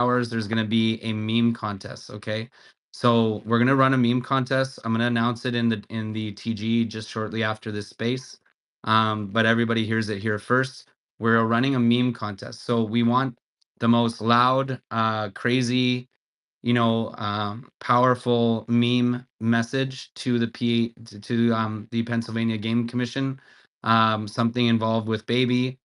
hours, there's going to be a meme contest. Okay. So we're going to run a meme contest. I'm going to announce it in the TG just shortly after this space. But everybody hears it here first. We're running a meme contest. So we want the most loud, crazy, powerful meme message to the Pennsylvania Game Commission. Something involved with baby,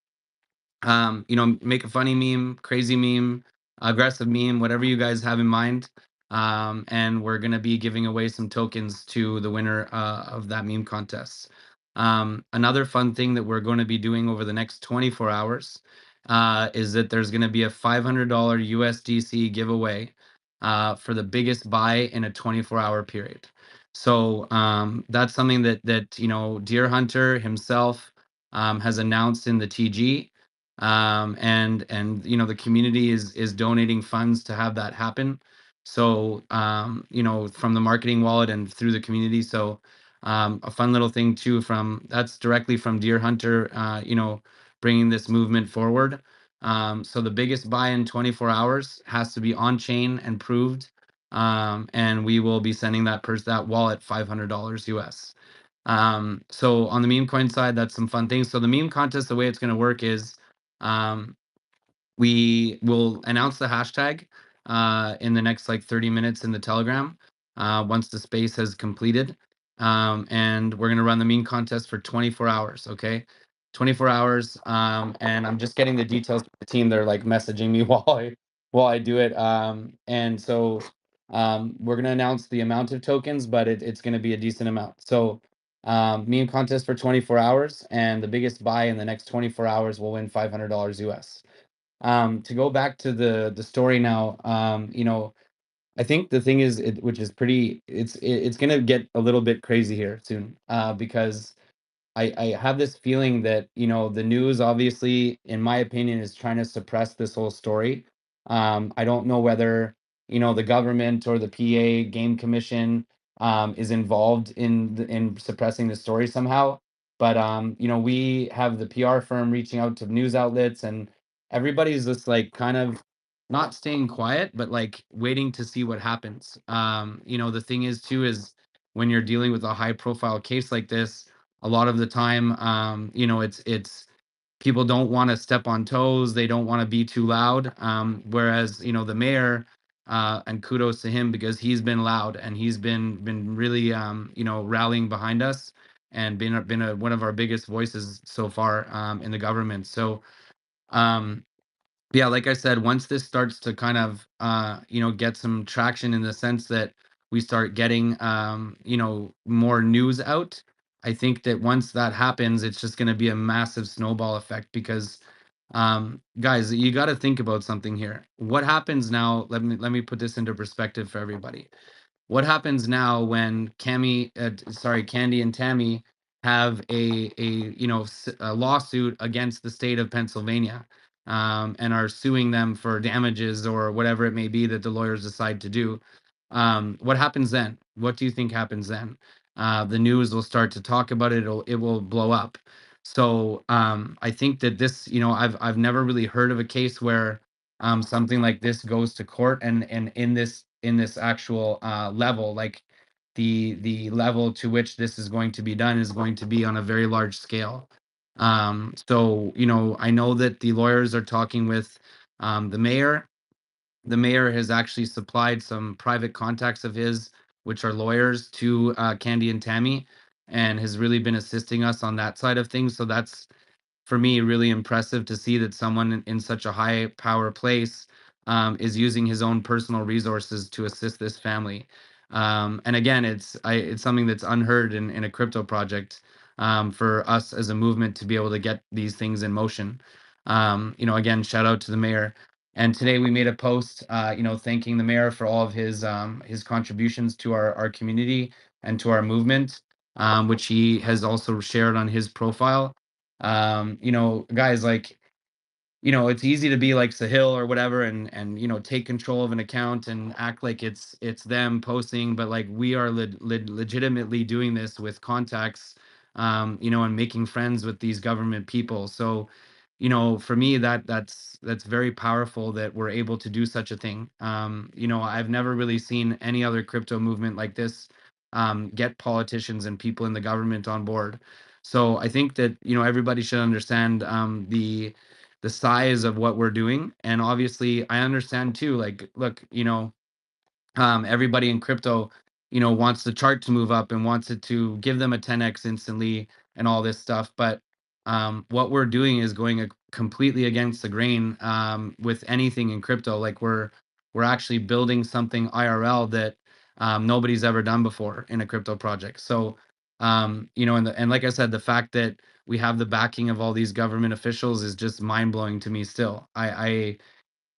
make a funny meme, crazy meme, aggressive meme, whatever you guys have in mind. And we're going to be giving away some tokens to the winner of that meme contest. Another fun thing that we're going to be doing over the next 24 hours is that there's going to be a $500 USDC giveaway for the biggest buy in a 24-hour period. So that's something that Deer Hunter himself has announced in the TG, and the community is donating funds to have that happen. So from the marketing wallet and through the community. So a fun little thing too, from that's directly from Deer Hunter, bringing this movement forward. So the biggest buy in 24 hours has to be on chain and proved, and we will be sending that wallet $500 US. So on the meme coin side, that's some fun things. So the meme contest, the way it's going to work is, um, we will announce the hashtag in the next like 30 minutes in the Telegram once the space has completed. And we're going to run the meme contest for 24 hours. Okay. 24 hours. And I'm just getting the details from the team. They're like messaging me while I do it. And so we're going to announce the amount of tokens, but it's going to be a decent amount. So meme contest for 24 hours, and the biggest buy in the next 24 hours will win $500 US. To go back to the story now, I think the thing is, which is pretty, it's gonna get a little bit crazy here soon, because I have this feeling that the news, obviously, in my opinion, is trying to suppress this whole story. I don't know whether the government or the PA Game Commission is involved in suppressing the story somehow. But we have the PR firm reaching out to news outlets, and everybody's just like kind of not staying quiet, but like waiting to see what happens. The thing is too is when you're dealing with a high profile case like this, a lot of the time, it's people don't want to step on toes, they don't want to be too loud, whereas the mayor, and kudos to him, because he's been loud and he's been really rallying behind us, and been one of our biggest voices so far in the government. So um yeah, like I said, once this starts to kind of get some traction, in the sense that we start getting more news out, I think that once that happens, it's just going to be a massive snowball effect, because guys, you got to think about something here. What happens now? Let me put this into perspective for everybody. What happens now when Candy and Tammy have a lawsuit against the state of Pennsylvania, and are suing them for damages or whatever it may be that the lawyers decide to do? What happens then? What do you think happens then? The news will start to talk about it. It will blow up. So I think that this, I've never really heard of a case where something like this goes to court, and in this actual level, like the level to which this is going to be done is going to be on a very large scale. So I know that the lawyers are talking with the mayor. The mayor has actually supplied some private contacts of his, which are lawyers, to Candy and Tammy, and has really been assisting us on that side of things. So that's, for me, really impressive to see that someone in such a high power place is using his own personal resources to assist this family. And again, it's something that's unheard in a crypto project, for us as a movement to be able to get these things in motion. Again, shout out to the mayor. And today we made a post, thanking the mayor for all of his contributions to our community and to our movement, which he has also shared on his profile. Guys, like, it's easy to be like Sahil or whatever, and take control of an account and act like it's them posting, but like we are legitimately doing this with contacts, and making friends with these government people. So for me, that's very powerful that we're able to do such a thing. I've never really seen any other crypto movement like this get politicians and people in the government on board. So I think that everybody should understand the size of what we're doing, and obviously I understand too. Like, look, everybody in crypto, wants the chart to move up and wants it to give them a 10x instantly and all this stuff. But what we're doing is going completely against the grain with anything in crypto. Like we're actually building something IRL that nobody's ever done before in a crypto project. So, and like I said, the fact that we have the backing of all these government officials is just mind blowing to me. Still,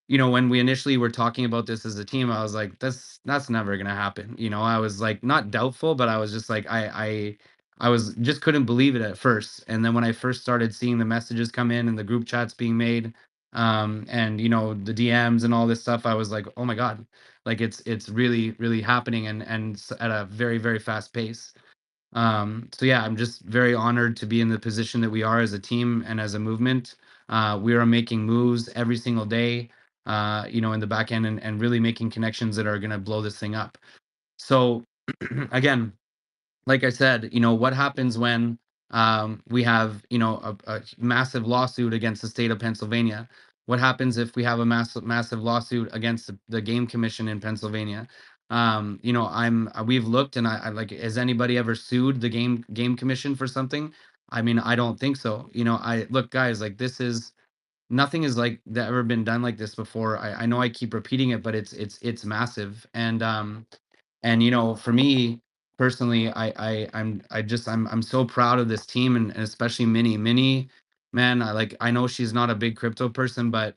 when we initially were talking about this as a team, I was like, that's never gonna happen. I was like not doubtful, but I was just like I was just couldn't believe it at first. And then when I first started seeing the messages come in and the group chats being made, and the DMs and all this stuff, I was like, oh my God, like it's really, really happening and at a very, very fast pace. So yeah, I'm just very honored to be in the position that we are as a team and as a movement. We are making moves every single day, in the back end and really making connections that are going to blow this thing up. So again, like I said, what happens when we have, a massive lawsuit against the state of Pennsylvania? What happens if we have a massive lawsuit against the game commission in Pennsylvania? We've looked and I like, has anybody ever sued the game commission for something? I mean, I don't think so. I look, guys, like this is nothing is like that ever been done like this before. I know I keep repeating it, but it's massive. And for me personally, I'm so proud of this team, and especially Minnie, man. I know she's not a big crypto person, but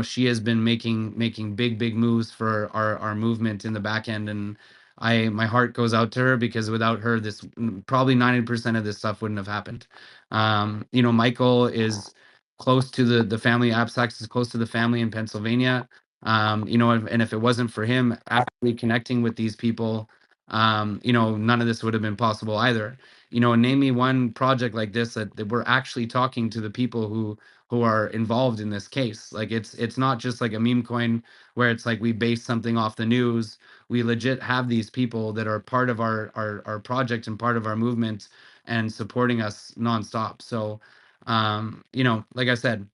she has been making big moves for our movement in the back end. And my heart goes out to her, because without her, this probably 90% of this stuff wouldn't have happened. Michael is close to the family. Absax is close to the family in Pennsylvania. And if it wasn't for him actually connecting with these people, none of this would have been possible either. Name me one project like this that we're actually talking to the people who are involved in this case. Like it's not just like a meme coin where it's like we base something off the news. We legit have these people that are part of our project and part of our movement and supporting us nonstop. So, like I said,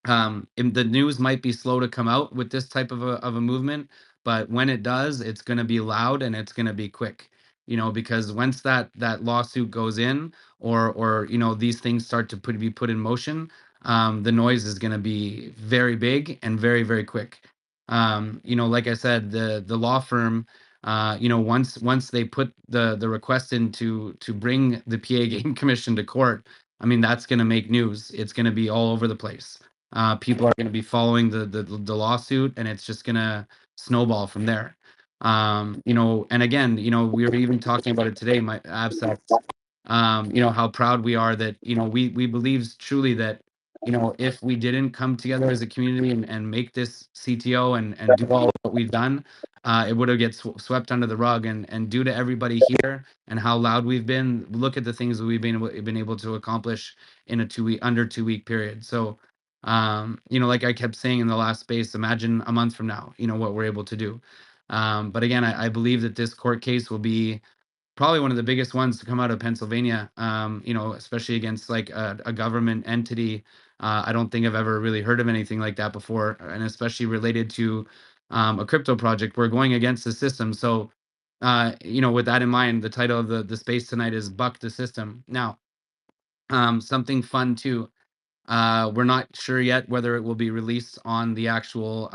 the news might be slow to come out with this type of a movement, but when it does, it's going to be loud and it's going to be quick. Because once that lawsuit goes in, or these things start to be put in motion, the noise is going to be very big and very, very quick. Like I said, the law firm, once they put the request in to bring the PA Game Commission to court, I mean, that's going to make news. It's going to be all over the place. People are going to be following the lawsuit, and it's just going to snowball from there. And again, we were even talking about it today, my abstract. How proud we are that we believe truly that if we didn't come together as a community and make this CTO and do all what we've done, it would have get swept under the rug. And due to everybody here and how loud we've been, look at the things that we've been able to accomplish in a under 2 week period. So, like I kept saying in the last space, imagine a month from now, what we're able to do. But again, I believe that this court case will be probably one of the biggest ones to come out of Pennsylvania, especially against like a government entity. I don't think I've ever really heard of anything like that before, and especially related to a crypto project. We're going against the system. So, with that in mind, the title of the space tonight is Buck the System. Now, something fun too. We're not sure yet whether it will be released on the actual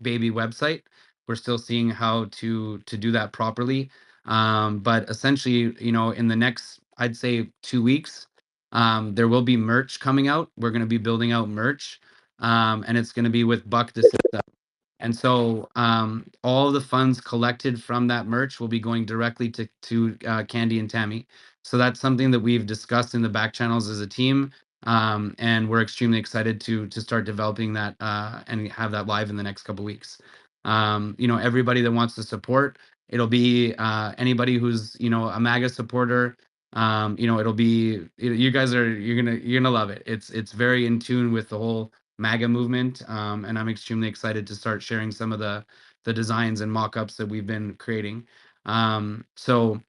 baby website. We're still seeing how to do that properly. But essentially, in the next, I'd say 2 weeks, there will be merch coming out. We're going to be building out merch, and it's going to be with Buck the System. And so all the funds collected from that merch will be going directly to Candy and Tammy. So that's something that we've discussed in the back channels as a team, and we're extremely excited to start developing that and have that live in the next couple weeks. Everybody that wants to support, it'll be anybody who's a MAGA supporter. It'll be you guys are you're gonna love it. It's very in tune with the whole MAGA movement, and I'm extremely excited to start sharing some of the designs and mock-ups that we've been creating. So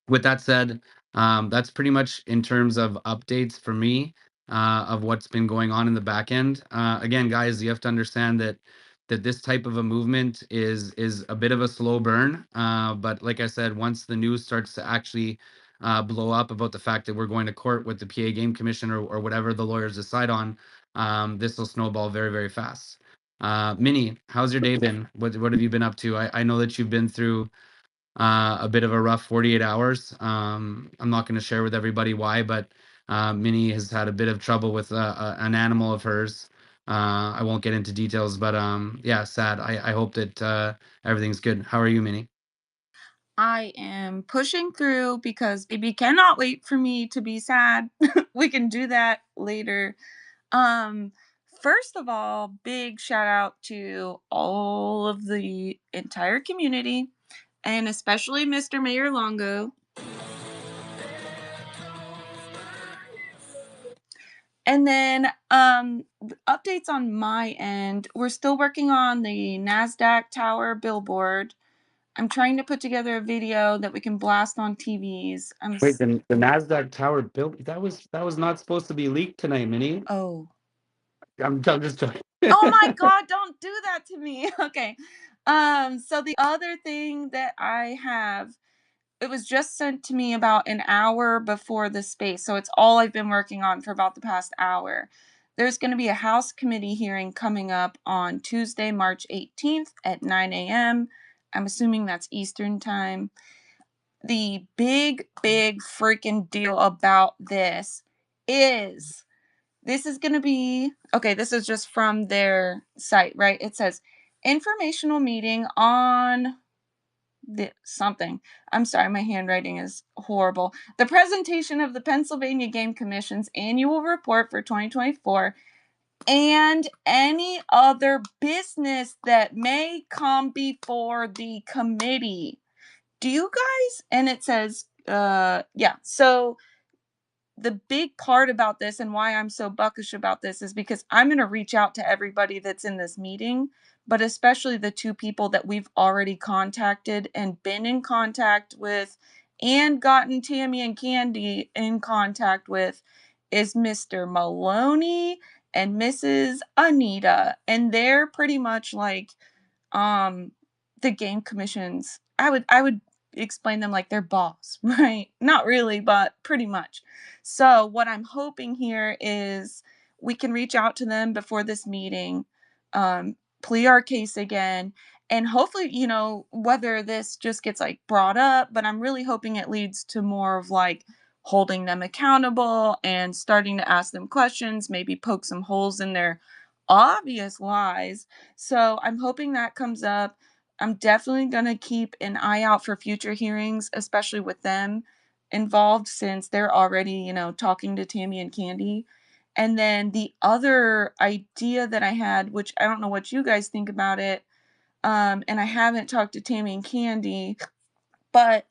with that said, that's pretty much in terms of updates for me, of what's been going on in the back end. Again, guys, you have to understand that this type of a movement is a bit of a slow burn. But like I said, once the news starts to actually blow up about the fact that we're going to court with the PA Game Commission, or whatever the lawyers decide on, this will snowball very, very fast. Minnie, how's your day been? What have you been up to? I know that you've been through a bit of a rough 48 hours. I'm not going to share with everybody why, but Minnie has had a bit of trouble with an animal of hers. I won't get into details, but yeah, sad. I hope that everything's good. How are you, Minnie? I am pushing through because baby cannot wait for me to be sad. We can do that later. Um, First of all, big shout out to all of the entire community and especially Mr. Mayor Longo. And then updates on my end. We're still working on the NASDAQ Tower billboard. I'm trying to put together a video that we can blast on TVs. Wait, the Nasdaq Tower built that was not supposed to be leaked tonight, Minnie. Oh. I'm just joking. Oh my god, don't do that to me. Okay. So the other thing that I have, it was just sent to me about an hour before the space. So it's all I've been working on for about the past hour. There's going to be a House committee hearing coming up on Tuesday, March 18th at 9 a.m. I'm assuming that's Eastern time. The big freaking deal about this is going to be okay. This is just from their site, right? It says informational meeting on the something. I'm sorry, my handwriting is horrible. The presentation of the Pennsylvania Game Commission's annual report for 2024 and any other business that may come before the committee. Do you guys? And it says, yeah. So the big part about this and why I'm so buckish about this is because I'm going to reach out to everybody that's in this meeting, but especially the two people that we've already contacted and been in contact with and gotten Tammy and Candy in contact with is Mr. Maloney and Mrs. Anita. And they're pretty much like um the game commissions. I would explain them like their boss, right? Not really, but pretty much. So what I'm hoping here is we can reach out to them before this meeting, plea our case again, and hopefully, whether this just gets like brought up, but I'm really hoping it leads to more of like holding them accountable and starting to ask them questions, maybe poke some holes in their obvious lies. So I'm hoping that comes up. I'm definitely going to keep an eye out for future hearings, especially with them involved, since they're already, talking to Tammy and Candy. And then the other idea that I had, which I don't know what you guys think about it, and I haven't talked to Tammy and Candy, but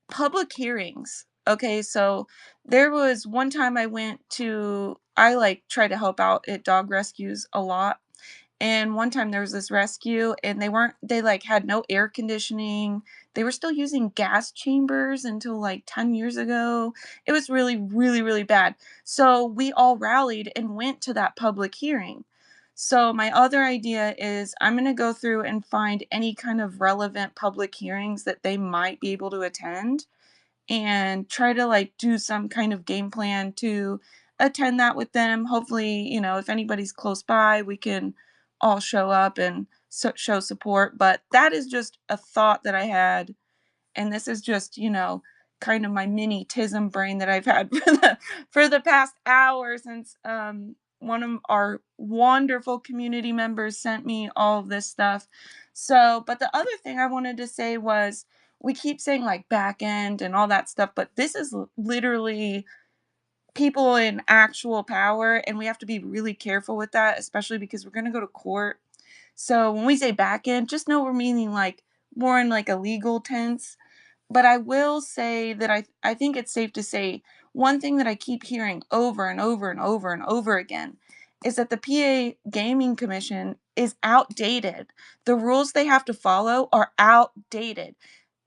public hearings. Okay, so there was one time I like try to help out at dog rescues a lot. And one time there was this rescue and they like had no air conditioning. They were still using gas chambers until like 10 years ago. It was really, really, really bad. So we all rallied and went to that public hearing. So my other idea is I'm going to go through and find any kind of relevant public hearings that they might be able to attend and try to like do some kind of game plan to attend that with them. Hopefully, if anybody's close by, we can all show up and show support. But that is just a thought that I had, and this is just kind of my mini tism brain that I've had for the past hour since one of our wonderful community members sent me all of this stuff. So, but the other thing I wanted to say was we keep saying like back end and all that stuff, but this is literally people in actual power, and we have to be really careful with that, especially because we're going to go to court. So when we say back end, just know we're meaning like more in like a legal tense, But I will say that I think it's safe to say one thing that I keep hearing over and over and over and over again is that the PA Gaming Commission is outdated. The rules they have to follow are outdated.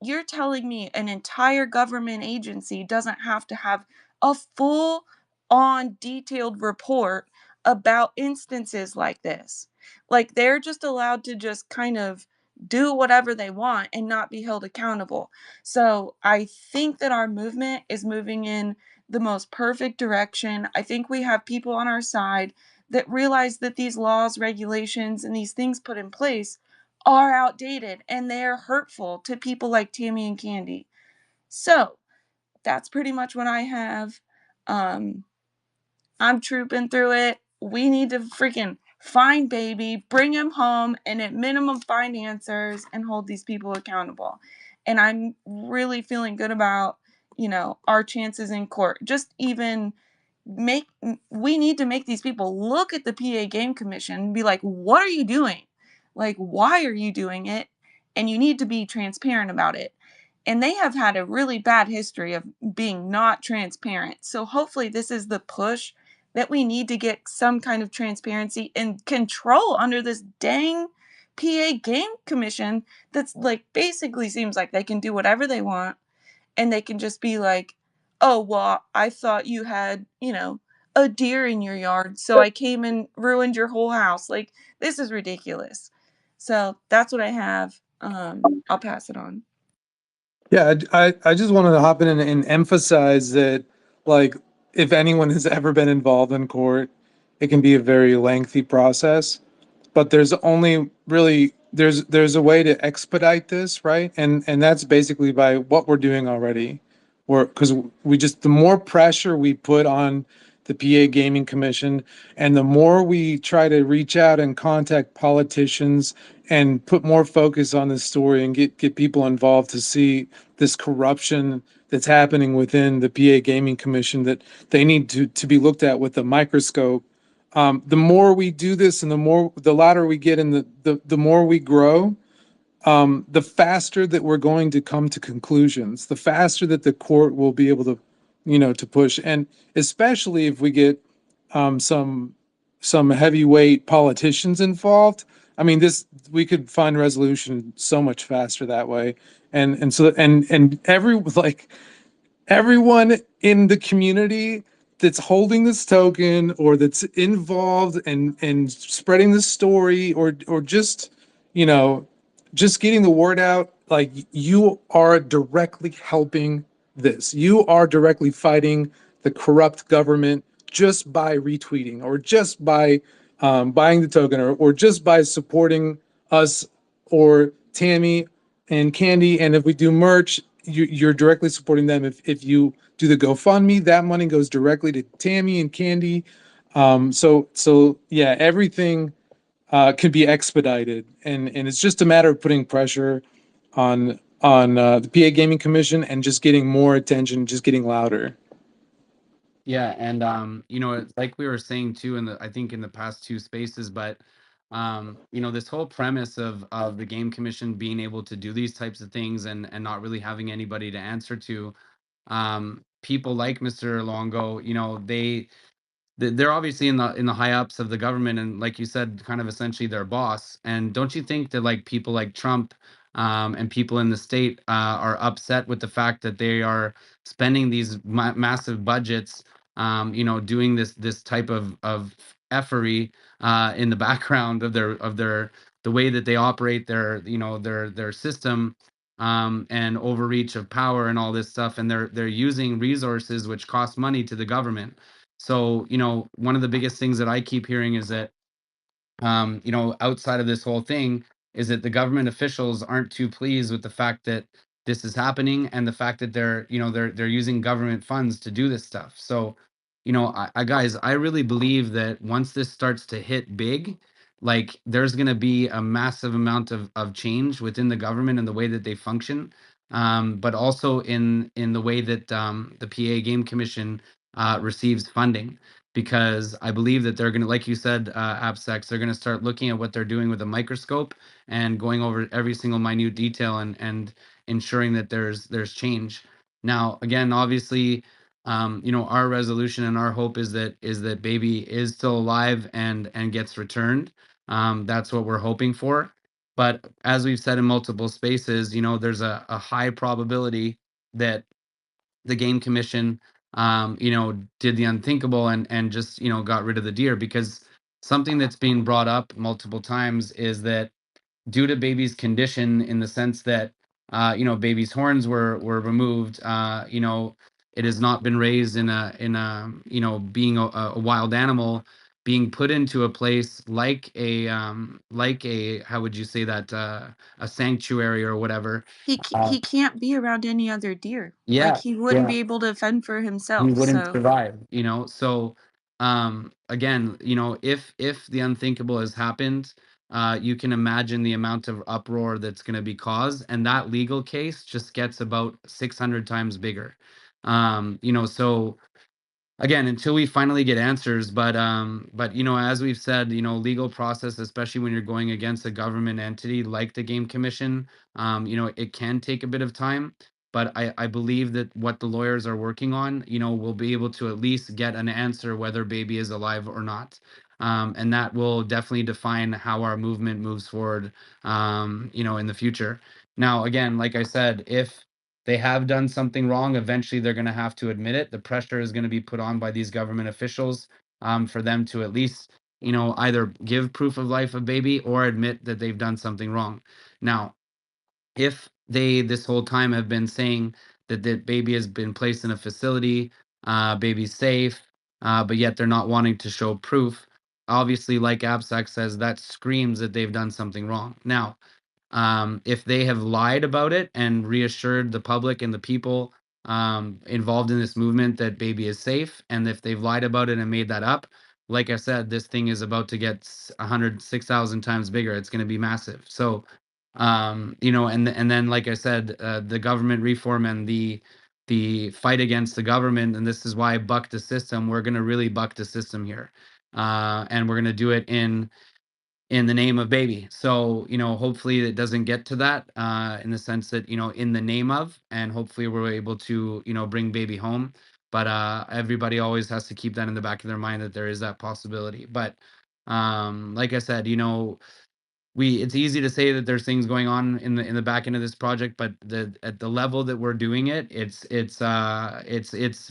You're telling me an entire government agency doesn't have to have a full on detailed report about instances like this. Like they're just allowed to just kind of do whatever they want and not be held accountable. So I think that our movement is moving in the most perfect direction. I think we have people on our side that realize that these laws, regulations, and these things put in place are outdated and they're hurtful to people like Tammy and Candy. So that's pretty much what I have. Um, I'm trooping through it. We need to freaking find baby, bring him home, and at minimum find answers and hold these people accountable. And I'm really feeling good about, our chances in court. Just even make we need to make these people look at the PA Game Commission and be like, "What are you doing? Like, why are you doing it?" And you need to be transparent about it. And they have had a really bad history of being not transparent. So hopefully this is the push that we need to get some kind of transparency and control under this dang PA Game Commission that's like basically seems like they can do whatever they want and they can just be like, "Oh, well, I thought you had, a deer in your yard, so I came and ruined your whole house." Like, this is ridiculous. So that's what I have. I'll pass it on. Yeah, I just wanted to hop in and emphasize that, like, if anyone has ever been involved in court, it can be a very lengthy process, but there's only really there's a way to expedite this, right? And that's basically by what we're doing already. We're because we just the more pressure we put on the PA Gaming Commission, and the more we try to reach out and contact politicians and put more focus on this story and get people involved to see this corruption that's happening within the PA Gaming Commission, that they need to be looked at with a microscope. The more we do this and the louder we get and the more we grow, the faster that we're going to come to conclusions, the faster that the court will be able to, to push. And especially if we get some heavyweight politicians involved. I mean, this we could find resolution so much faster that way. And every like everyone in the community that's holding this token or that's involved and spreading the story or just you know just getting the word out, like, you are directly helping this, you are directly fighting the corrupt government just by retweeting or just by buying the token or just by supporting us or Tammy and Candy. And if we do merch, you're directly supporting them. If you do the GoFundMe, that money goes directly to Tammy and Candy. So yeah, everything can be expedited, and it's just a matter of putting pressure on the PA Gaming Commission and just getting more attention, just getting louder. Yeah, and it's like we were saying too in the I think in the past two spaces, but this whole premise of the game commission being able to do these types of things and not really having anybody to answer to, people like Mr. Longo, they're obviously in the high ups of the government, and like you said, kind of essentially their boss. And don't you think that like people like Trump, and people in the state, are upset with the fact that they are spending these massive budgets, doing this type of effery, in the background of their the way that they operate their system, and overreach of power and all this stuff, and they're using resources which cost money to the government. So, one of the biggest things that I keep hearing is that, outside of this whole thing, is that the government officials aren't too pleased with the fact that this is happening and the fact that they're using government funds to do this stuff. So, I guys, I really believe that once this starts to hit big, like there's going to be a massive amount of change within the government and the way that they function, but also in the way that, the PA Game Commission, receives funding, because I believe that they're going to, like you said, AppSex, they're going to start looking at what they're doing with a microscope and going over every single minute detail, and ensuring that there's change. Now, again, obviously, our resolution and our hope is that baby is still alive and gets returned. That's what we're hoping for. But as we've said in multiple spaces, there's a high probability that the game commission, did the unthinkable and just, got rid of the deer, because something that's being brought up multiple times is that due to baby's condition, in the sense that, baby's horns were removed, it has not been raised in a being a wild animal, being put into a place like a how would you say that, a sanctuary or whatever. uh, He can't be around any other deer. Like, yeah, he wouldn't yeah, be able to fend for you himself, wouldn't so survive. So again, if the unthinkable has happened, you can imagine the amount of uproar that's going to be caused, and that legal case just gets about 600 times bigger. So again, until we finally get answers. But as we've said, legal process, especially when you're going against a government entity like the game commission, it can take a bit of time. But I believe that what the lawyers are working on, will be able to at least get an answer whether baby is alive or not. And that will definitely define how our movement moves forward, in the future. Now, again, like I said, if they have done something wrong, eventually they're going to have to admit it. The pressure is going to be put on by these government officials, for them to at least, either give proof of life of baby or admit that they've done something wrong. Now, if they this whole time have been saying that the baby has been placed in a facility, baby's safe, but yet they're not wanting to show proof, obviously, like Absac says, that screams that they've done something wrong. Now, if they have lied about it and reassured the public and the people, involved in this movement, that baby is safe, and if they've lied about it and made that up, like I said, this thing is about to get 106,000 times bigger. It's going to be massive. So, and then, like I said, the government reform and the fight against the government, and this is why I buck the system. We're going to really buck the system here, and we're going to do it in the name of baby. So, hopefully it doesn't get to that, in the sense that, in the name of, and hopefully we're able to, bring baby home. But everybody always has to keep that in the back of their mind, that there is that possibility. But like I said, we it's easy to say that there's things going on in the back end of this project, but at the level that we're doing it, it's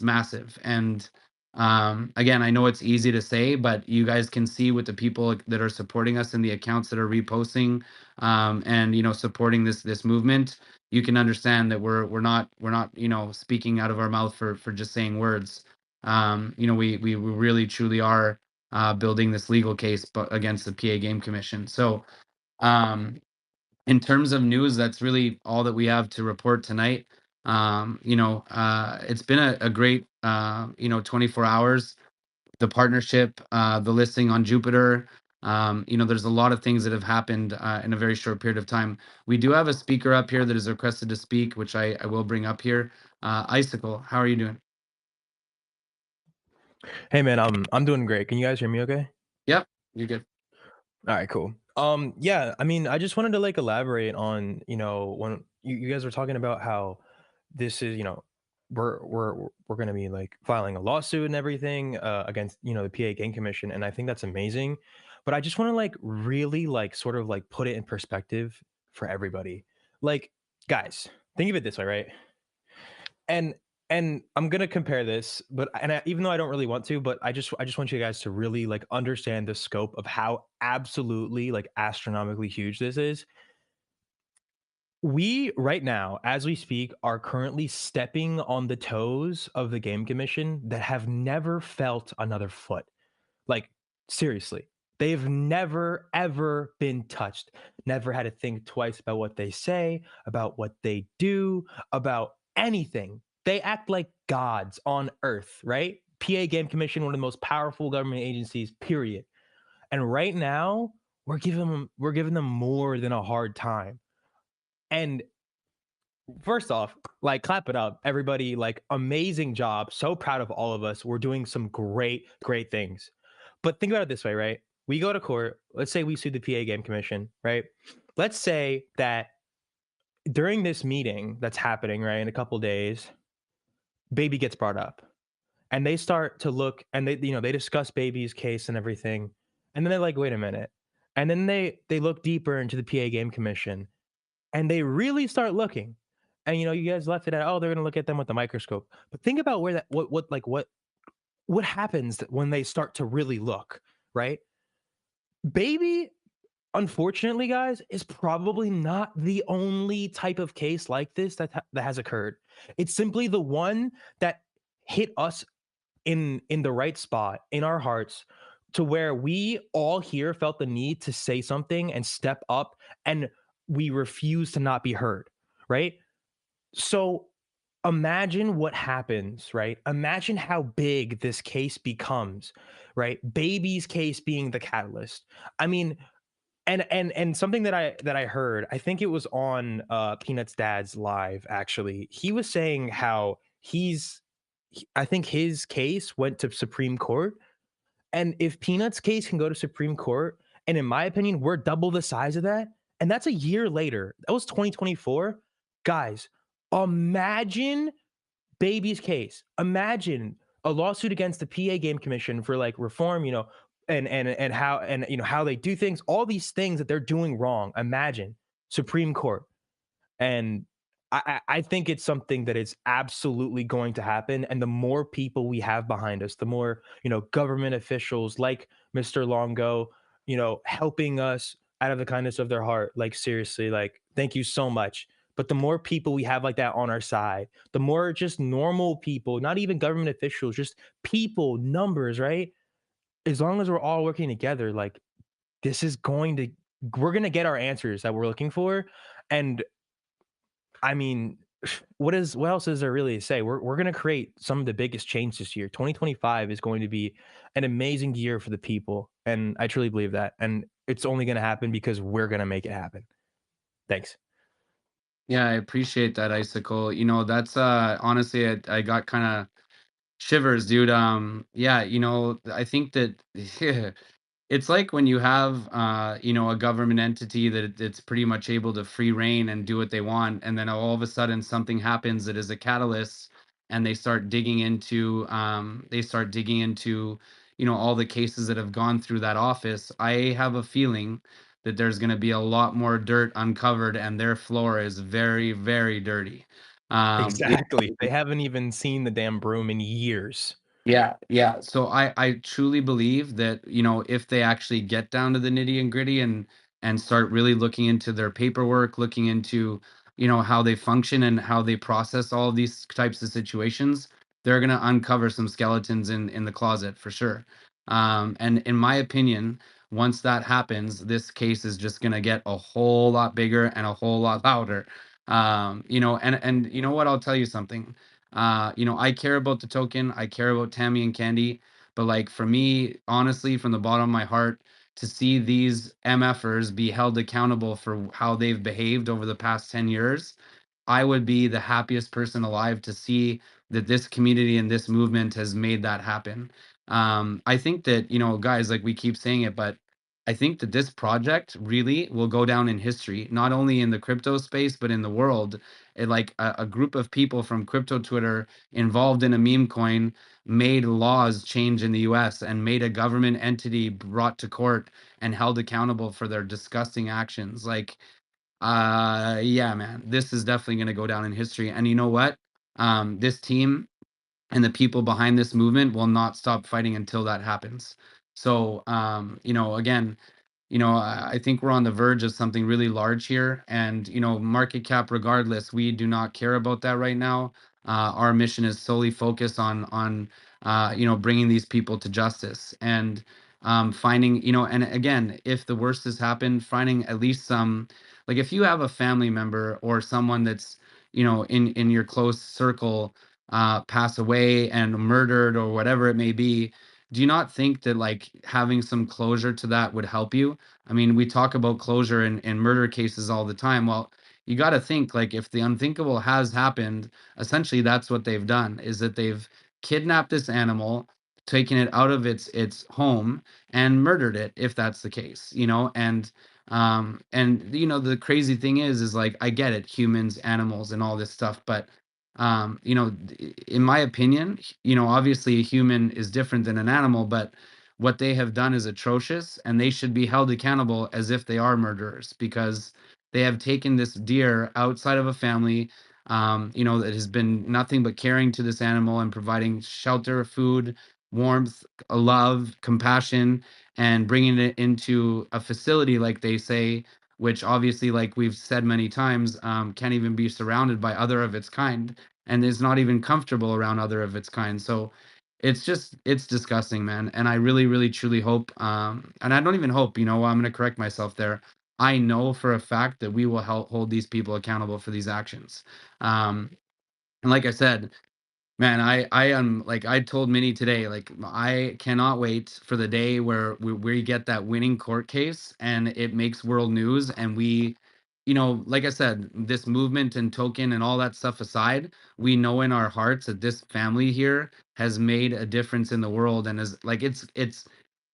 massive. And again, I know it's easy to say, but you guys can see with the people that are supporting us and the accounts that are reposting, and supporting this movement, you can understand that we're not speaking out of our mouth for just saying words. We really truly are, building this legal case but against the PA Game Commission. So, um, in terms of news, that's really all that we have to report tonight. It's been a great, 24 hours. The partnership, the listing on Jupiter. There's a lot of things that have happened, in a very short period of time. We do have a speaker up here that is requested to speak, which I will bring up here. Icicle, how are you doing? Hey man, I'm doing great. Can you guys hear me okay? Yep, you're good. All right, cool. Yeah, I mean, I just wanted to like elaborate on, when you guys were talking about how this is, we're gonna be like filing a lawsuit and everything against, the PA Game Commission, and I think that's amazing. But I just want to like really like sort of like put it in perspective for everybody. Like, guys, think of it this way, right? And I'm gonna compare this, but even though I don't really want to, but I just want you guys to really like understand the scope of how absolutely like astronomically huge this is. We right now, as we speak, are currently stepping on the toes of the game commission that have never felt another foot. Like, seriously, they've never, ever been touched, never had to think twice about what they say, about what they do, about anything. They act like gods on earth, right? PA Game Commission, one of the most powerful government agencies, period. And right now, we're giving them more than a hard time. And first off, like clap it up, everybody. Like amazing job. So proud of all of us. We're doing some great, great things. But think about it this way, right? We go to court. Let's say we sue the PA Game Commission, right? Let's say that during this meeting that's happening, right, in a couple days, baby gets brought up. And they start to look and they discuss baby's case and everything. And then they're like, wait a minute. And then they look deeper into the PA game commission and they really start looking. And you guys left it at, oh, they're gonna look at them with the microscope. But think about where that what happens when they start to really look, right? Baby, unfortunately, guys, is probably not the only type of case like this that has occurred. It's simply the one that hit us in the right spot in our hearts to where we all here felt the need to say something and step up, and we refuse to not be heard, right? So imagine what happens, right? Imagine how big this case becomes, right? Baby's case being the catalyst. I mean, and something that I heard, I think it was on Peanut's dad's live actually. He was saying how I think his case went to Supreme Court, and if Peanut's case can go to Supreme Court, and in my opinion, we're double the size of that, and that's a year later. That was 2024. Guys, imagine baby's case. Imagine a lawsuit against the PA game commission for like reform, and how how they do things, all these things that they're doing wrong. Imagine Supreme Court. And I think it's something that is absolutely going to happen. And the more people we have behind us, the more, government officials like Mr. Longo, helping us out of the kindness of their heart. Like, seriously, like, thank you so much. But the more people we have like that on our side, the more just normal people, not even government officials, just people, numbers, right? As long as we're all working together, like, this is going to, we're going to get our answers that we're looking for. And I mean, what else is there really to say? We're gonna create some of the biggest change this year. 2025 is going to be an amazing year for the people, and I truly believe that. And it's only gonna happen because we're gonna make it happen. Thanks. Yeah, I appreciate that, Icicle. That's honestly, I got kind of shivers, dude. Yeah, I think that it's like when you have a government entity that it's pretty much able to free reign and do what they want, and then all of a sudden something happens that is a catalyst, and they start digging into all the cases that have gone through that office. I have a feeling that there's going to be a lot more dirt uncovered, and their floor is very, very dirty. Yeah, Exactly. They haven't even seen the damn broom in years. yeah, yeah. So I truly believe that, if they actually get down to the nitty and gritty and start really looking into their paperwork, looking into, how they function and how they process all of these types of situations, they're gonna uncover some skeletons in the closet for sure. And in my opinion, once that happens, this case is just gonna get a whole lot bigger and a whole lot louder. And you know what? I'll tell you something. I care about the token. I care about Tammy and Candy. But like for me, honestly, from the bottom of my heart, to see these MFers be held accountable for how they've behaved over the past 10 years, I would be the happiest person alive to see that this community and this movement has made that happen. I think that, guys, like we keep saying it, but I think that this project really will go down in history, not only in the crypto space, but in the world. Like a group of people from crypto Twitter involved in a meme coin made laws change in the US and made a government entity brought to court and held accountable for their disgusting actions. Like, yeah, man, this is definitely going to go down in history. And you know what? This team and the people behind this movement will not stop fighting until that happens. So, again, I think we're on the verge of something really large here. And, market cap regardless, we do not care about that right now. Our mission is solely focused on bringing these people to justice and finding, and again, if the worst has happened, finding at least some, like if you have a family member or someone that's, in your close circle, pass away and murdered or whatever it may be, do you not think that like having some closure to that would help you? I mean, we talk about closure in murder cases all the time. Well, you got to think like if the unthinkable has happened, essentially that's what they've done is that they've kidnapped this animal, taken it out of its home and murdered it if that's the case, and And the crazy thing is like, I get it, humans, animals, and all this stuff, but in my opinion, obviously a human is different than an animal, but what they have done is atrocious, and they should be held accountable as if they are murderers, because they have taken this deer outside of a family, that has been nothing but caring to this animal and providing shelter, food, warmth, love, compassion, and bringing it into a facility, like they say, which obviously, like we've said many times, can't even be surrounded by other of its kind, and is not even comfortable around other of its kind. So it's disgusting, man. And I really, really, truly hope, and I don't even hope, I'm going to correct myself there. I know for a fact that we will help hold these people accountable for these actions. um, and like I said, man, I am, like I told Minnie today, like I cannot wait for the day where we get that winning court case and it makes world news, and like I said, this movement and token and all that stuff aside, we know in our hearts that this family here has made a difference in the world, and is like, it's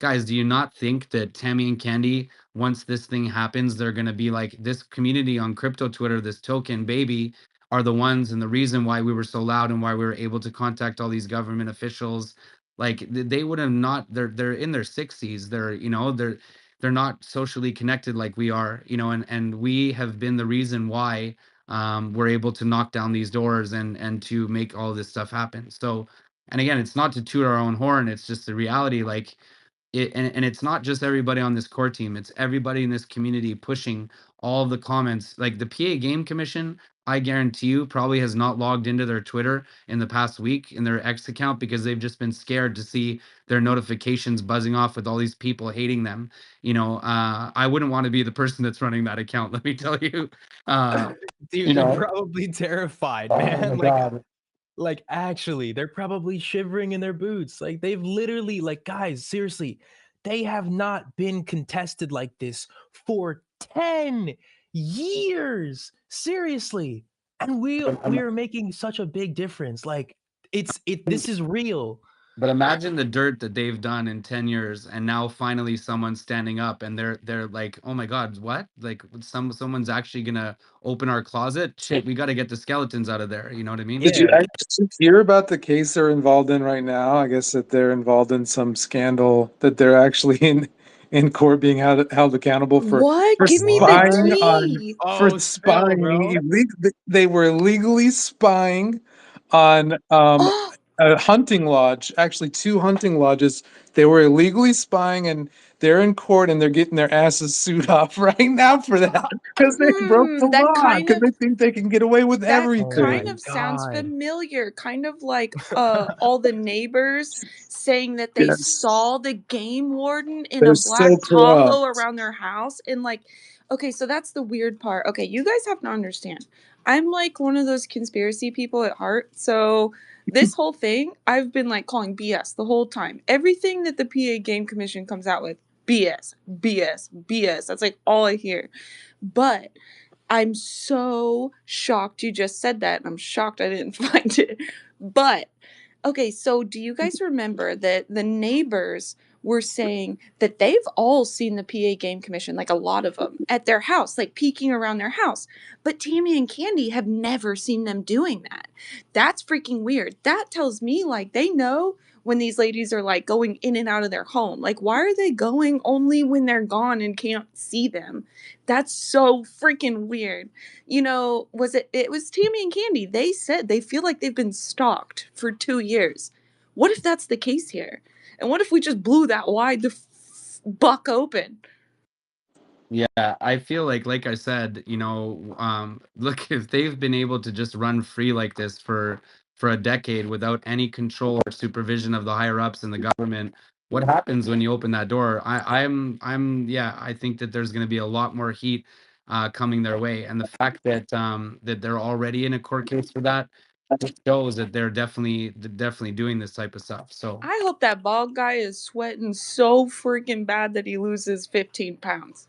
guys, do you not think that Tammy and Candy, once this thing happens, they're gonna be like, this community on crypto Twitter, this token baby, are the ones and the reason why we were so loud and why we were able to contact all these government officials. Like they would have not, they're in their 60s, they're not socially connected like we are, and we have been the reason why we're able to knock down these doors and to make all this stuff happen. So, and again, it's not to toot our own horn, it's just the reality. Like, and it's not just everybody on this core team, it's everybody in this community pushing all of the comments. Like the PA Game Commission, I guarantee you, probably has not logged into their Twitter in the past week in their X account, because they've just been scared to see their notifications buzzing off with all these people hating them. I wouldn't want to be the person that's running that account, let me tell you. uh you Dude, they're know probably terrified, oh my man. god. Actually, they're probably shivering in their boots. Like, they've literally, like, guys, seriously, they have not been contested like this for 10 years. Seriously. And we are making such a big difference. Like, this is real. But imagine the dirt that they've done in 10 years, and now finally someone's standing up, and they're like, "Oh my god, what? Like someone's actually going to open our closet? Shit, we got to get the skeletons out of there." You know what I mean? Did you Yeah. actually hear about the case they're involved in right now? I guess that they're involved in some scandal, that they're actually in court being held accountable What? for Give me the spying What? on tea. for Oh, spill, spying bro. they were illegally spying on Oh, a hunting lodge, actually two hunting lodges. They were illegally spying, and they're in court, and they're getting their asses sued off right now for that, because they broke the that law, kind because of they think they can get away with that Oh kind my everything. of sounds god. familiar. Kind of like all the neighbors saying that they Yes, saw the game warden in a they're so black Tahoe corrupt. around their house. And like, okay, so that's the weird part. Okay, you guys have to understand. I'm like one of those conspiracy people at heart. So this whole thing, I've been like calling BS the whole time. Everything that the PA Game Commission comes out with, BS, BS, BS. That's like all I hear. But I'm so shocked you just said that, and I'm shocked I didn't find it. But okay, so do you guys remember that the neighbors were saying that they've all seen the PA Game Commission, like a lot of them, at their house, like peeking around their house. But Tammy and Candy have never seen them doing that. That's freaking weird. That tells me like they know when these ladies are like going in and out of their home. Like, why are they going only when they're gone and can't see them? That's so freaking weird. It was Tammy and Candy. They said they feel like they've been stalked for 2 years. What if that's the case here? And what if we just blew that wide the buck open? Yeah, I feel like I said, look, if they've been able to just run free like this for a decade without any control or supervision of the higher ups in the government, what happens when you open that door? Yeah, I think that there's going to be a lot more heat coming their way, and the fact that they're already in a court case for that just shows that they're definitely doing this type of stuff. So. I hope that bald guy is sweating so freaking bad that he loses 15 pounds.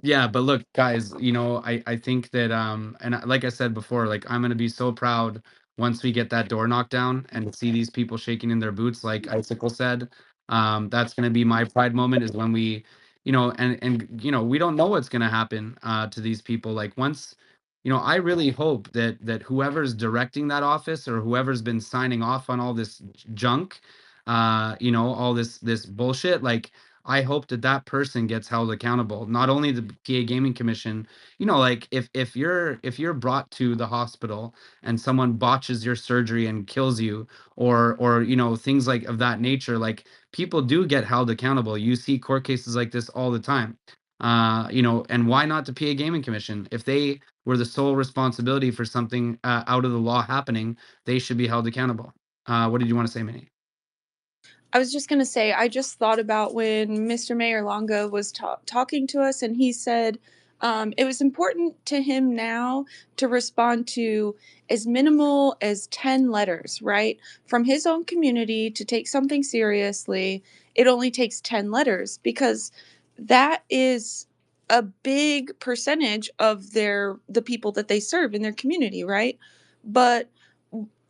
Yeah, but look, guys, I think that like I said before, like I'm gonna be so proud once we get that door knocked down and to see these people shaking in their boots, like Icicle said. That's going to be my pride moment, is when we, we don't know what's going to happen to these people. Like, once, I really hope that whoever's directing that office, or whoever's been signing off on all this junk, all this bullshit, like, I hope that person gets held accountable. Not only the PA Gaming Commission, like, if you're brought to the hospital and someone botches your surgery and kills you, or things like of that nature, like, people do get held accountable. You see court cases like this all the time. And why not the PA Gaming Commission? If they were the sole responsibility for something out of the law happening, they should be held accountable. What did you want to say, Minnie? I was just going to say, I just thought about when Mr. Mayor Longo was talking to us, and he said it was important to him now to respond to as minimal as 10 letters, right? From his own community to take something seriously, it only takes 10 letters, because that is a big percentage of the people that they serve in their community, right? But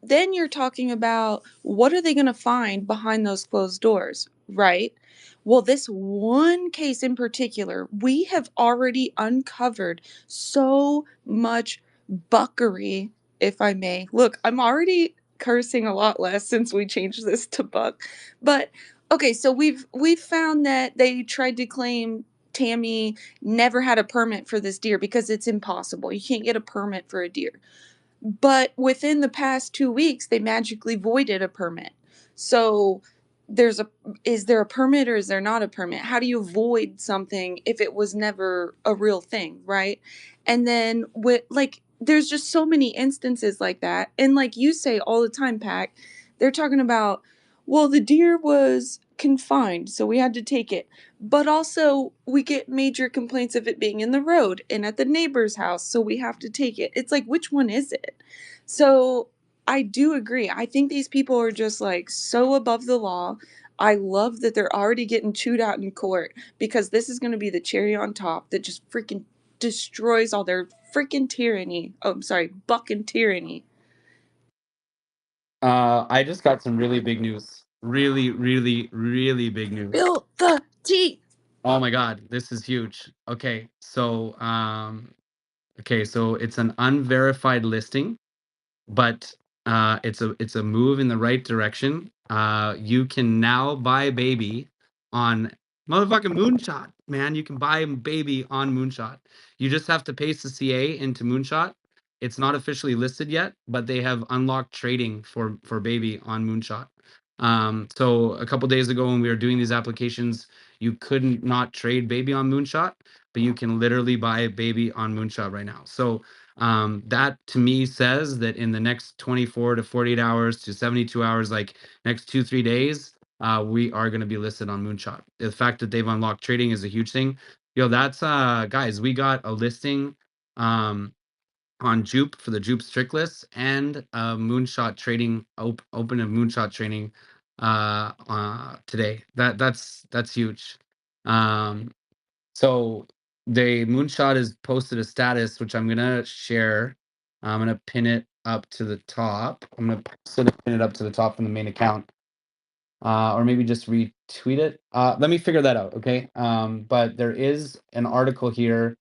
then you're talking about, what are they going to find behind those closed doors, right? Well, this one case in particular, we have already uncovered so much buckery, if I may. Look, I'm already cursing a lot less since we changed this to buck. But okay, so we've found that they tried to claim Tammy never had a permit for this deer, because it's impossible. You can't get a permit for a deer. But within the past 2 weeks, they magically voided a permit. So there's a is there a permit, or is there not a permit? How do you void something if it was never a real thing, right? And then with, like, there's just so many instances like that. And like you say all the time, Pack, they're talking about, well, the deer was confined, so we had to take it. But also, we get major complaints of it being in the road and at the neighbor's house, so we have to take it. It's like, which one is it? So I do agree. I think these people are just like so above the law. I love that they're already getting chewed out in court, because this is going to be the cherry on top that just freaking destroys all their freaking tyranny. Oh, I'm sorry, buck and tyranny. I just got some really big news. Really, really, really big news. Bill the T. Oh my God, this is huge. Okay, so it's an unverified listing, but it's a move in the right direction. You can now buy baby on motherfucking Moonshot, man. You can buy baby on Moonshot. You just have to paste the CA into Moonshot. It's not officially listed yet, but they have unlocked trading for baby on Moonshot. So a couple days ago, when we were doing these applications, you couldn't not trade baby on Moonshot, but you can literally buy baby on Moonshot right now. So that to me says that in the next 24 to 48 hours to 72 hours, like next 2-3 days, we are going to be listed on Moonshot. The fact that they've unlocked trading is a huge thing. That's guys, we got a listing on Jupe for the Jupe strict list, and Moonshot trading open of Moonshot trading today. That's huge. Um, so the Moonshot has posted a status, which I'm gonna share. I'm gonna pin it up to the top. I'm gonna pin it up to the top from the main account, or maybe just retweet it. Let me figure that out, okay? But there is an article here.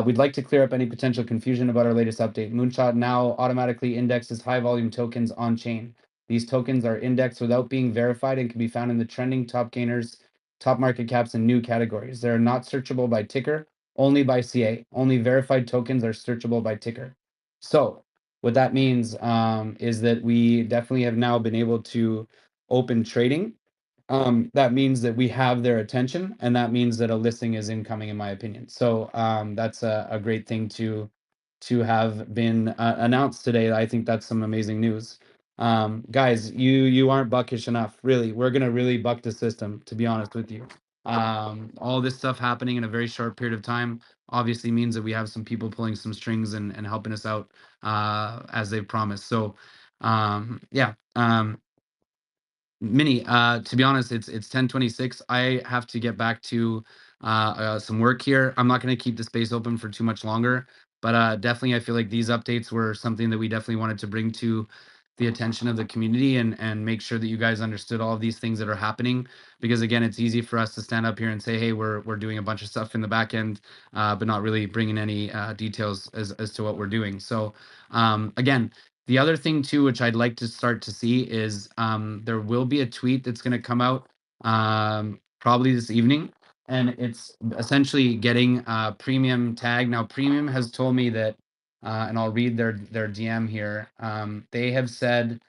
We'd like to clear up any potential confusion about our latest update. Moonshot now automatically indexes high volume tokens on chain. These tokens are indexed without being verified and can be found in the trending top gainers, top market caps, and new categories. They are not searchable by ticker, only by CA. Only verified tokens are searchable by ticker. So what that means is that we definitely have now been able to open trading. That means that we have their attention, and that means that a listing is incoming, in my opinion. So that's a great thing to have been announced today. I think that's some amazing news. Guys, you aren't buckish enough. Really, we're gonna really buck the system, to be honest with you. All this stuff happening in a very short period of time obviously means that we have some people pulling some strings and helping us out as they've promised. So yeah. Minnie, to be honest, it's 10:26. I have to get back to some work here. I'm not going to keep the space open for too much longer, but definitely I feel like these updates were something that we definitely wanted to bring to the attention of the community and make sure that you guys understood all of these things that are happening. Because again, it's easy for us to stand up here and say, hey, we're doing a bunch of stuff in the back end, but not really bringing any details as to what we're doing. So again, the other thing too, which I'd like to start to see is there will be a tweet that's going to come out probably this evening, and it's essentially getting Premium tag. Now, Premium has told me that, and I'll read their DM here. They have said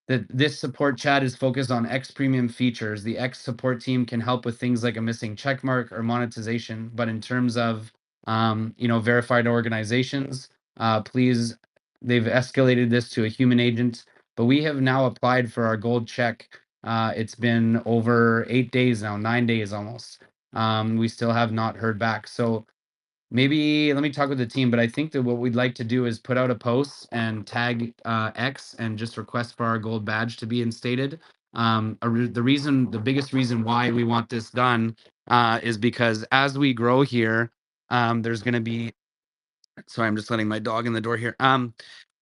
that this support chat is focused on X Premium features. The X support team can help with things like a missing checkmark or monetization. But in terms of verified organizations, please, they've escalated this to a human agent. But we have now applied for our gold check. It's been over 8 days now, 9 days almost. We still have not heard back. So maybe let me talk with the team, but I think that what we'd like to do is put out a post and tag X and just request for our gold badge to be instated. The biggest reason why we want this done is because as we grow here, there's going to be, sorry, I'm just letting my dog in the door here.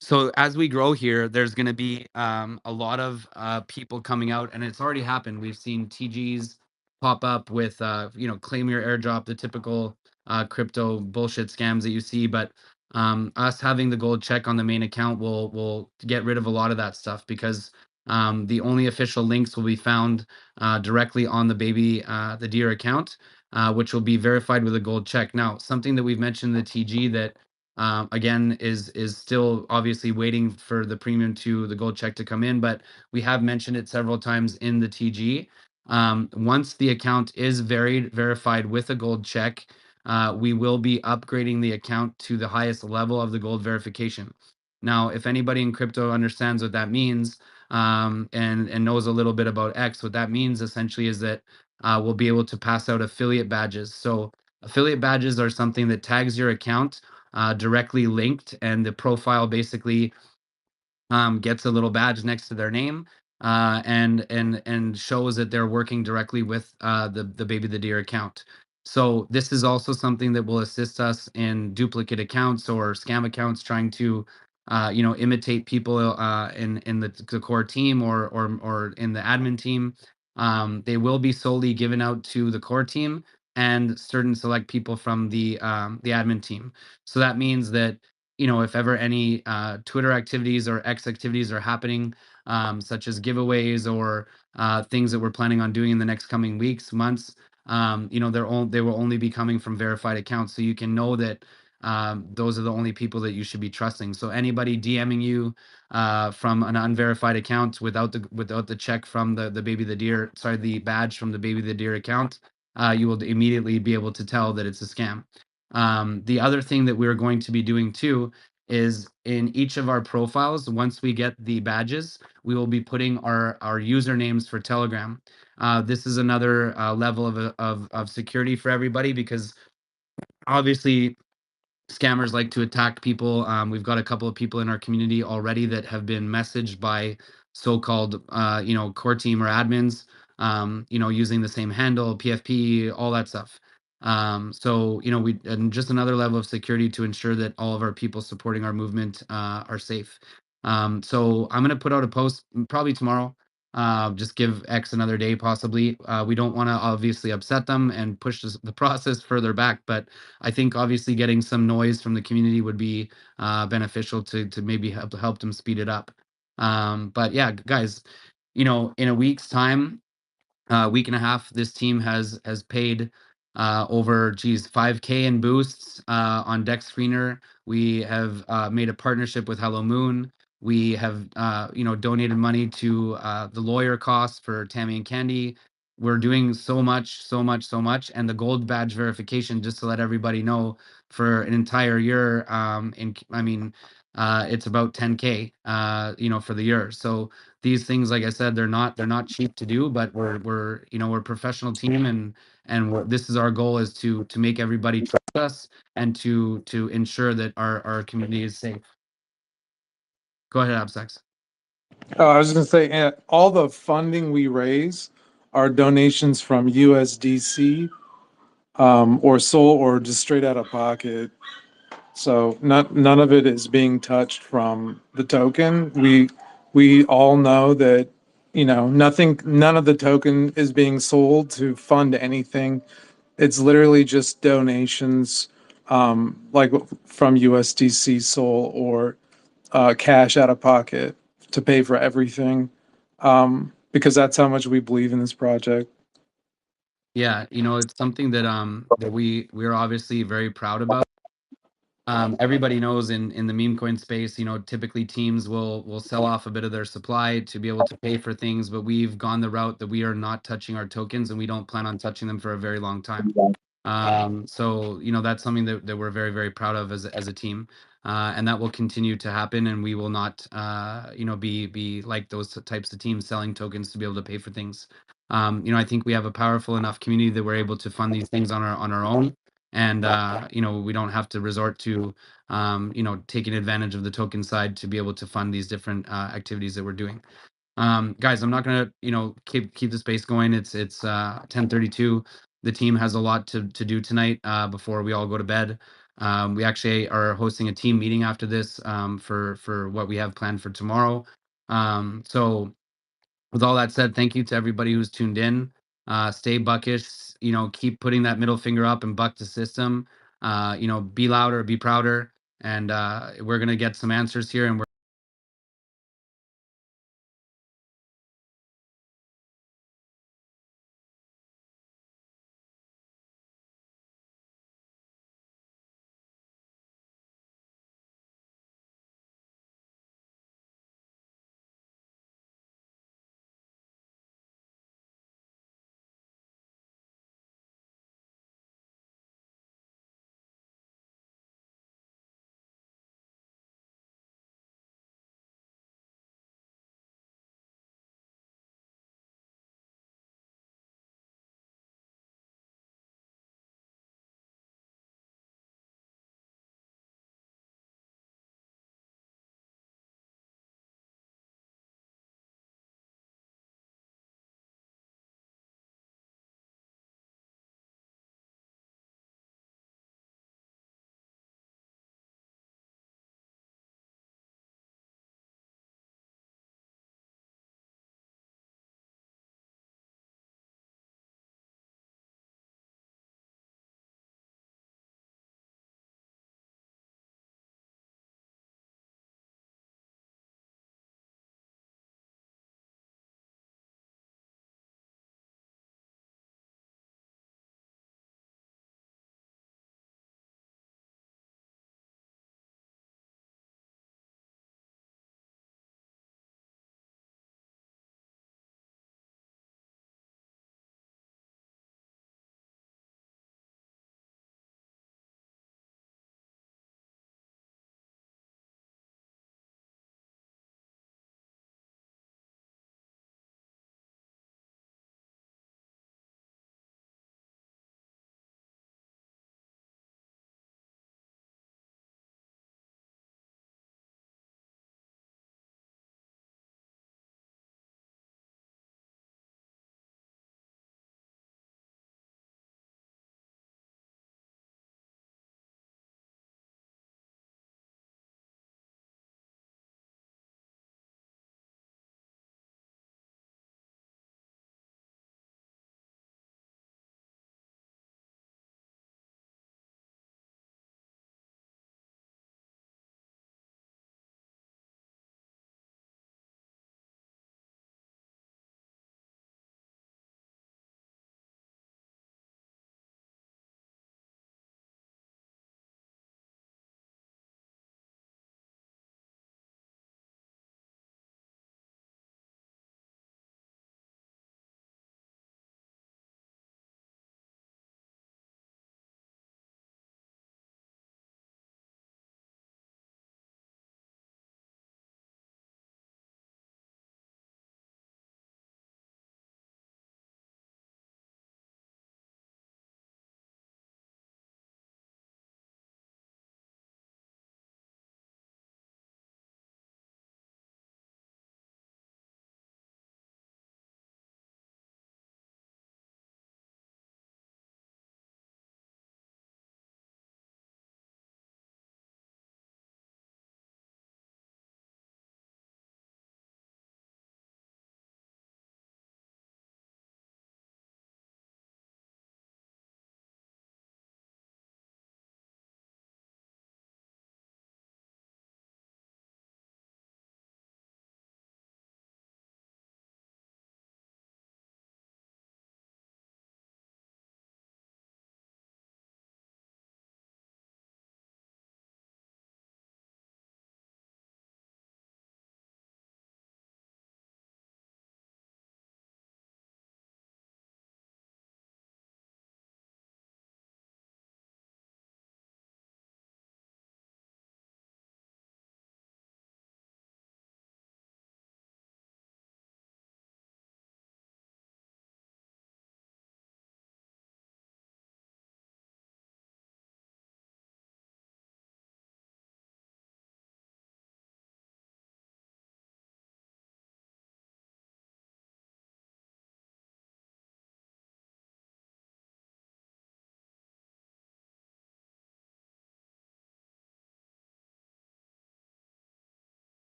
So as we grow here, there's going to be a lot of people coming out, and it's already happened. We've seen TGs pop up with, claim your airdrop, the typical crypto bullshit scams that you see. But us having the gold check on the main account will get rid of a lot of that stuff, because the only official links will be found directly on the Deer account, which will be verified with a gold check. Now, something that we've mentioned in the TG that again is still obviously waiting for the premium to the gold check to come in, but we have mentioned it several times in the TG. Once the account is verified with a gold check, we will be upgrading the account to the highest level of the gold verification. Now, if anybody in crypto understands what that means, and knows a little bit about X, what that means essentially is that we'll be able to pass out affiliate badges. So affiliate badges are something that tags your account directly linked, and the profile basically gets a little badge next to their name, and shows that they're working directly with the Baby the Deer account. So this is also something that will assist us in duplicate accounts or scam accounts trying to imitate people in the core team or in the admin team. They will be solely given out to the core team and certain select people from the admin team. So that means that if ever any Twitter activities or X activities are happening, such as giveaways or things that we're planning on doing in the next coming weeks, months, they will only be coming from verified accounts. So you can know that those are the only people that you should be trusting. So anybody DMing you from an unverified account without the check from the the badge from the Baby the Deer account, you will immediately be able to tell that it's a scam. The other thing that we're going to be doing too is in each of our profiles, once we get the badges, we will be putting our usernames for Telegram. This is another level of security for everybody, because obviously scammers like to attack people. We've got a couple of people in our community already that have been messaged by so-called, core team or admins, using the same handle, PFP, all that stuff. So, and just another level of security to ensure that all of our people supporting our movement are safe. So I'm going to put out a post probably tomorrow. Just give X another day, possibly. We don't want to obviously upset them and push the process further back, but I think obviously getting some noise from the community would be beneficial to maybe help them speed it up. But yeah, guys, in a week's time, week and a half, this team has paid over 5K in boosts on Deck Screener. We have made a partnership with Hello Moon. We have donated money to the lawyer costs for Tammy and Candy. We're doing so much, so much, so much, and the gold badge verification, just to let everybody know, for an entire year. It's about 10K, for the year. So these things, like I said, they're not cheap to do, but we're a professional team, and this is our goal, is to make everybody trust us and to ensure that our community is safe. Go ahead, Absex. Oh, I was going to say, all the funding we raise are donations from USDC, or Sol, or just straight out of pocket. So none of it is being touched from the token. we all know that, none of the token is being sold to fund anything. It's literally just donations, like from USDC Sol or cash out of pocket to pay for everything, because that's how much we believe in this project. Yeah, it's something that we're obviously very proud about. Everybody knows in the meme coin space, typically teams will sell off a bit of their supply to be able to pay for things, but we've gone the route that we are not touching our tokens and we don't plan on touching them for a very long time. So that's something that we're very, very proud of as a team. And that will continue to happen, and we will not be like those types of teams selling tokens to be able to pay for things. I think we have a powerful enough community that we're able to fund these things on our own, and we don't have to resort to taking advantage of the token side to be able to fund these different activities that we're doing. Guys, I'm not gonna keep the space going. It's 10:32. The team has a lot to do tonight before we all go to bed. We actually are hosting a team meeting after this, for what we have planned for tomorrow. So with all that said, thank you to everybody who's tuned in. Stay buckish. Keep putting that middle finger up and buck the system. Be louder, be prouder, and we're gonna get some answers here, and